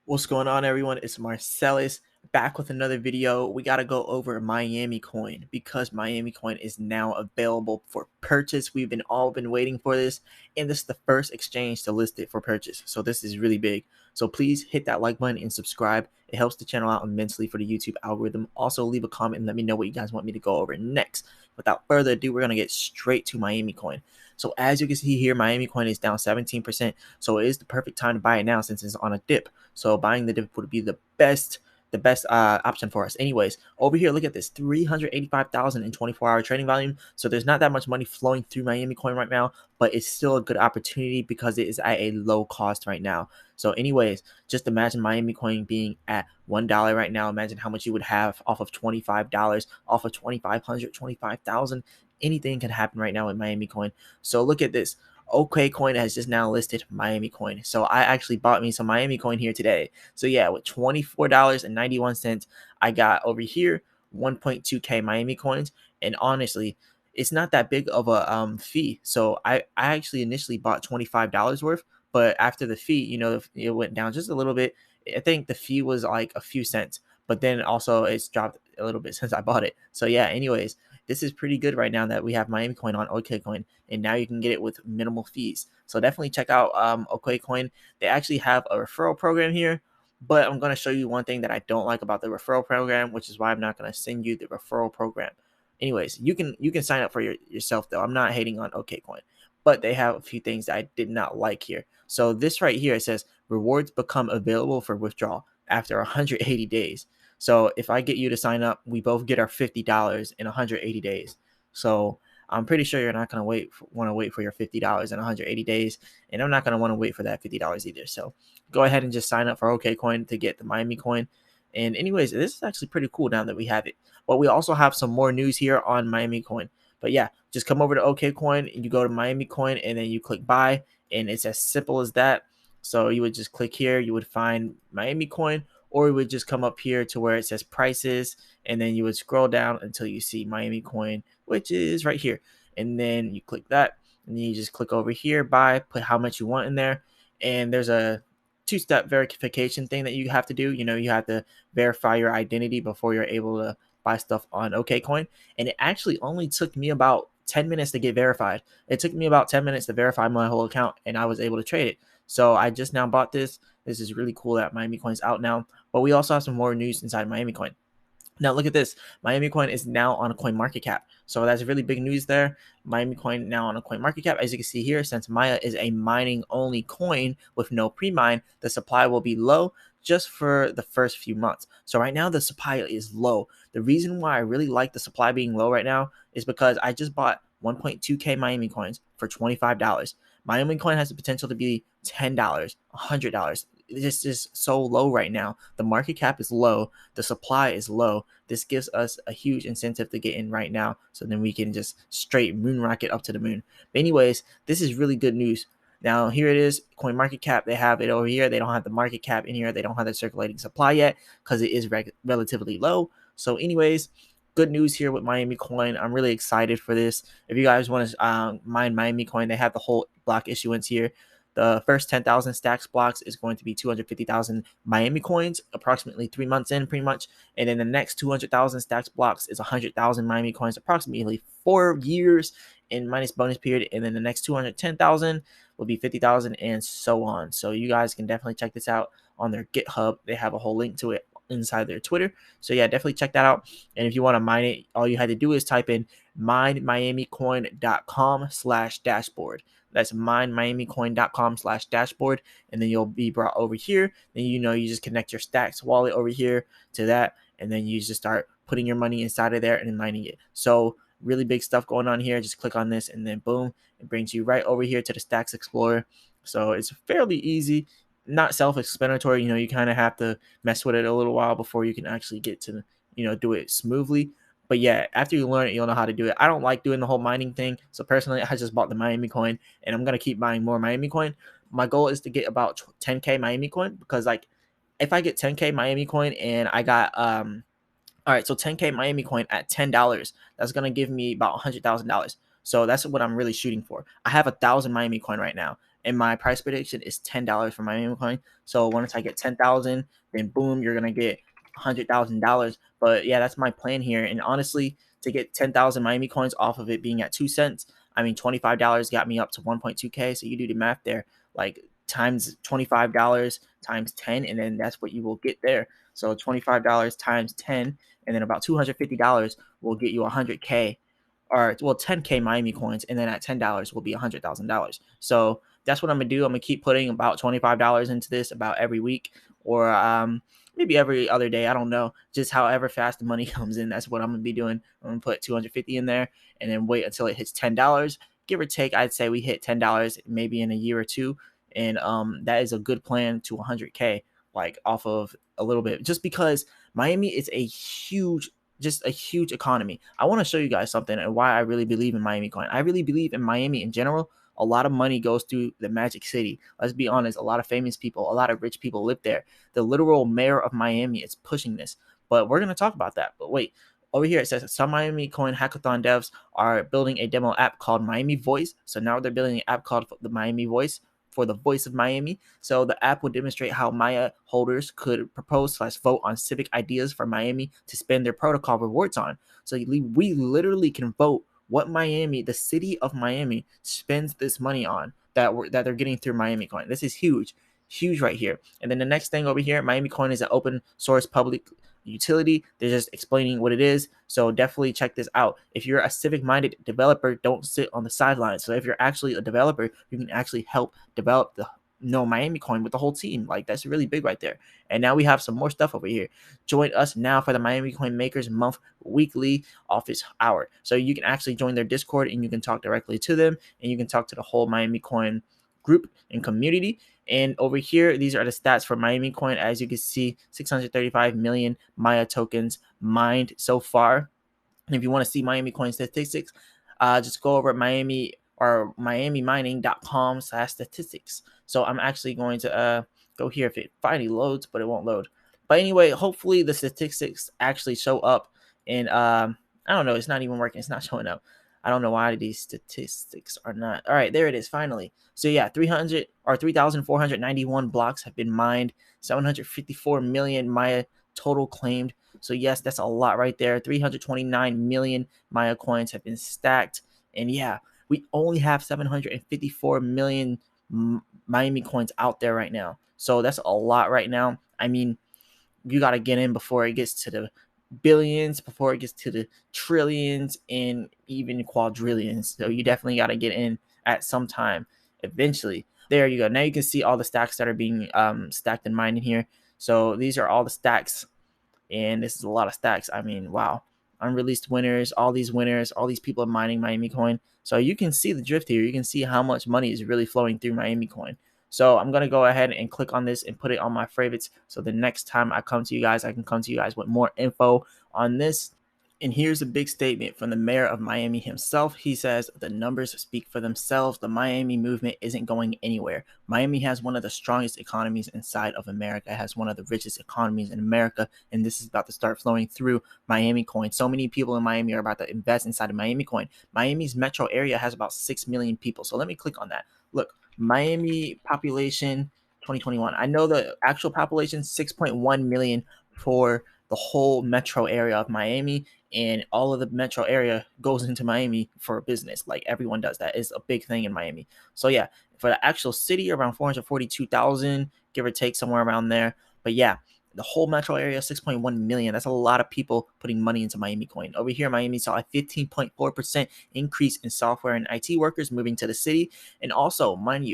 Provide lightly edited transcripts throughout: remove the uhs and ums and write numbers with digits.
What's going on, everyone? It's Marsellis back with another video. We got to go over Miami Coin because Miami Coin is now available for purchase. We've all been waiting for this, and this is the first exchange to list it for purchase. So this is really big. So please hit that like button and subscribe. It helps the channel out immensely for the YouTube algorithm. Also, leave a comment and let me know what you guys want me to go over next. Without further ado, we're going to get straight to Miami Coin. So as you can see here, Miami Coin is down 17%. So it is the perfect time to buy it now since it's on a dip. So buying the dip would be the best option for us. Anyways, over here, look at this, 385,000 in 24-hour trading volume. So there's not that much money flowing through Miami Coin right now, but it's still a good opportunity because it is at a low cost right now. So anyways, just imagine Miami Coin being at $1 right now. Imagine how much you would have off of $25, off of 2,500, 25,000. Anything can happen right now with Miami Coin. So look at this. OK Coin has just now listed Miami Coin. So I actually bought me some Miami Coin here today. So yeah, with $24.91, I got over here 1.2K Miami Coins. And honestly, it's not that big of a fee. So I actually initially bought $25 worth, but after the fee, it went down just a little bit. I think the fee was like a few cents, but then also it's dropped a little bit since I bought it. So yeah, anyways, this is pretty good right now that we have Miami Coin on OK Coin, and now you can get it with minimal fees. So definitely check out OK Coin. They actually have a referral program here, but I'm going to show you one thing that I don't like about the referral program, which is why I'm not going to send you the referral program. Anyways, you can sign up for yourself though. I'm not hating on OK Coin, but they have a few things that I did not like here. So this right here, it says rewards become available for withdrawal after 180 days. So if I get you to sign up, we both get our $50 in 180 days. So I'm pretty sure you're not going to want to wait for your $50 in 180 days. And I'm not going to want to wait for that $50 either. So go ahead and just sign up for OK Coin to get the Miami Coin. And anyways, this is actually pretty cool now that we have it. But we also have some more news here on Miami Coin. But yeah, just come over to OK Coin and you go to Miami Coin and then you click buy. And it's as simple as that. So you would just click here. You would find Miami Coin, or you would just come up here to where it says prices, and then you would scroll down until you see Miami Coin, which is right here. And then you click that, and then you just click over here, buy, put how much you want in there. And there's a two-step verification thing that you have to do. You have to verify your identity before you're able to buy stuff on OK Coin. And it actually only took me about 10 minutes to get verified. It took me about 10 minutes to verify my whole account, and I was able to trade it. So I just now bought this. This is really cool that Miami Coin's out now. But we also have some more news inside Miami Coin. Now look at this. Miami Coin is now on a coin market cap. So that's really big news there. Miami Coin now on a coin market cap. As you can see here, since Maya is a mining only coin with no pre-mine, the supply will be low just for the first few months. So right now the supply is low. The reason why I really like the supply being low right now is because I just bought 1.2K Miami Coins for $25. Miami Coin has the potential to be $10, $100. It's just so low right now. The market cap is low. The supply is low. This gives us a huge incentive to get in right now, so then we can just straight moon rocket up to the moon. But anyways, this is really good news. Now here it is, coin market cap. They have it over here. They don't have the market cap in here. They don't have the circulating supply yet because it is relatively low. So anyways, good news here with Miami Coin. I'm really excited for this. If you guys want to mine Miami Coin, they have the whole block issuance here. The first 10,000 stacks blocks is going to be 250,000 Miami Coins, approximately 3 months in, pretty much. And then the next 200,000 stacks blocks is 100,000 Miami Coins, approximately 4 years in minus bonus period. And then the next 210,000 will be 50,000, and so on. So you guys can definitely check this out on their GitHub. They have a whole link to it inside their Twitter. So yeah, definitely check that out. And if you want to mine it, all you had to do is type in minemiamicoin.com/dashboard. That's minemiamicoin.com/dashboard, and then you'll be brought over here. Then you just connect your Stacks wallet over here to that, and then you just start putting your money inside of there and then mining it. So really big stuff going on here. Just click on this, and then boom, it brings you right over here to the Stacks Explorer. So it's fairly easy, not self-explanatory. You kind of have to mess with it a little while before you can actually get to do it smoothly. But yeah, after you learn it, you'll know how to do it. I don't like doing the whole mining thing. So personally, I just bought the Miami Coin, and I'm going to keep buying more Miami Coin. My goal is to get about 10K Miami Coin, because like if I get 10K Miami Coin and I got all right, so 10K Miami Coin at $10, that's going to give me about $100,000. So that's what I'm really shooting for. I have 1,000 Miami Coin right now, and my price prediction is $10 for Miami coin. So once I get 10,000, then boom, you're gonna get $100,000. But yeah, that's my plan here. And honestly, to get 10,000 Miami coins off of it being at 2 cents, I mean, $25 got me up to 1.2K. So you do the math there, like times $25 times 10, and then that's what you will get there. So $25 times 10, and then about $250 will get you 100K, or well, 10K Miami coins, and then at $10 will be $100,000. So that's what I'm gonna do. I'm gonna keep putting about $25 into this about every week, or maybe every other day. I don't know, just however fast the money comes in. That's what I'm gonna be doing. I'm gonna put 250 in there, and then wait until it hits $10, give or take. I'd say we hit $10 maybe in a year or two, and that is a good plan to 100K, like off of a little bit, just because Miami is a huge, just a huge economy. I want to show you guys something and why I really believe in Miami coin. I really believe in Miami in general. A lot of money goes through the Magic City. Let's be honest, a lot of famous people, a lot of rich people live there. The literal mayor of Miami is pushing this, but we're going to talk about that. But wait, over here it says some Miami coin hackathon devs are building a demo app called Miami Voice. So now they're building an app called the Miami Voice, for the voice of Miami. So the app will demonstrate how Maya holders could propose/vote on civic ideas for Miami to spend their protocol rewards on. So we literally can vote what Miami, the city of Miami, spends this money on that they're getting through Miami Coin. This is huge, huge right here. And then the next thing over here, Miami Coin is an open source public utility. They're just explaining what it is. So definitely check this out. If you're a civic minded developer, don't sit on the sidelines. So if you're actually a developer, you can actually help develop the Miami coin with the whole team. Like, that's really big right there. And now we have some more stuff over here. Join us now for the Miami Coin Makers Month weekly office hour. So you can actually join their Discord and you can talk directly to them, and you can talk to the whole Miami Coin group and community. And over here, these are the stats for Miami Coin. As you can see, 635 million Maya tokens mined so far. And if you want to see Miami Coin statistics, just go over at Miami or miamimining.com/statistics. So I'm actually going to go here if it finally loads, but it won't load. But anyway, hopefully the statistics actually show up. And I don't know, it's not even working. It's not showing up. I don't know why these statistics are not. All right, there it is finally. So yeah, 3,491 blocks have been mined. 754 million Maya total claimed. So yes, that's a lot right there. 329 million Maya coins have been stacked. And yeah, we only have 754 million Miami coins out there right now. So that's a lot right now. I mean, you got to get in before it gets to the billions, before it gets to the trillions and even quadrillions. So you definitely got to get in at some time eventually. There you go. Now you can see all the stacks that are being stacked and mined in here. So these are all the stacks, and this is a lot of stacks. I mean, wow. Unreleased winners, all these people are mining Miami coin. So you can see the drift here. You can see how much money is really flowing through Miami coin. So I'm going to go ahead and click on this and put it on my favorites. So the next time I come to you guys, I can come to you guys with more info on this. And here's a big statement from the mayor of Miami himself. He says, the numbers speak for themselves. The Miami movement isn't going anywhere. Miami has one of the strongest economies inside of America. It has one of the richest economies in America. And this is about to start flowing through Miami coin. So many people in Miami are about to invest inside of Miami coin. Miami's metro area has about 6 million people. So let me click on that. Look, Miami population 2021. I know the actual population 6.1 million for the whole metro area of Miami, and all of the metro area goes into Miami for business. Like, everyone does that. It's a big thing in Miami. So yeah, for the actual city, around 442,000, give or take, somewhere around there. But yeah, the whole metro area, 6.1 million. That's a lot of people putting money into Miami coin. Over here, Miami saw a 15.4% increase in software and IT workers moving to the city. And also, mind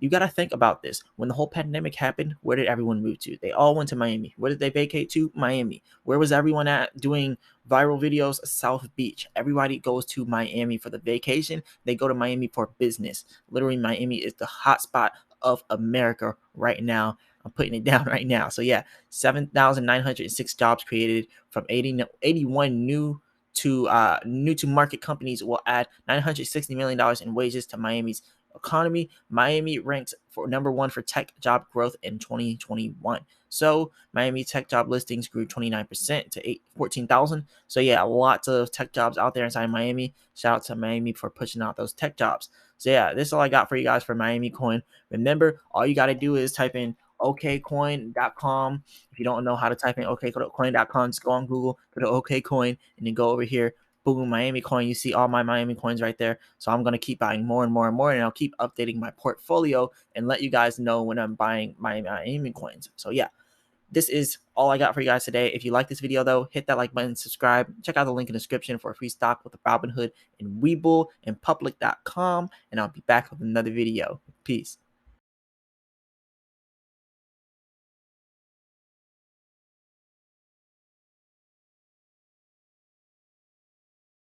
you got to think about this. When the whole pandemic happened, where did everyone move to? They all went to Miami. Where did they vacate to? Miami. Where was everyone at doing viral videos? South Beach. Everybody goes to Miami for the vacation. They go to Miami for business. Literally, Miami is the hotspot of America right now. I'm putting it down right now. So yeah, 7,906 jobs created from 81 new to market companies will add $960 million in wages to Miami's economy, Miami ranks for #1 for tech job growth in 2021. So Miami tech job listings grew 29% to 14,000. So yeah, lots of tech jobs out there inside Miami. Shout out to Miami for pushing out those tech jobs. So yeah, this is all I got for you guys for Miami coin. Remember, all you got to do is type in okcoin.com. If you don't know how to type in okcoin.com, just go on Google, go to okcoin, and then go over here. Boom, Miami coin. You see all my Miami coins right there. So I'm going to keep buying more and more and more, and I'll keep updating my portfolio and let you guys know when I'm buying my Miami coins. So yeah, this is all I got for you guys today. If you like this video, though, hit that like button, subscribe. Check out the link in the description for a free stock with the Robinhood and Webull and Public.com. And I'll be back with another video. Peace.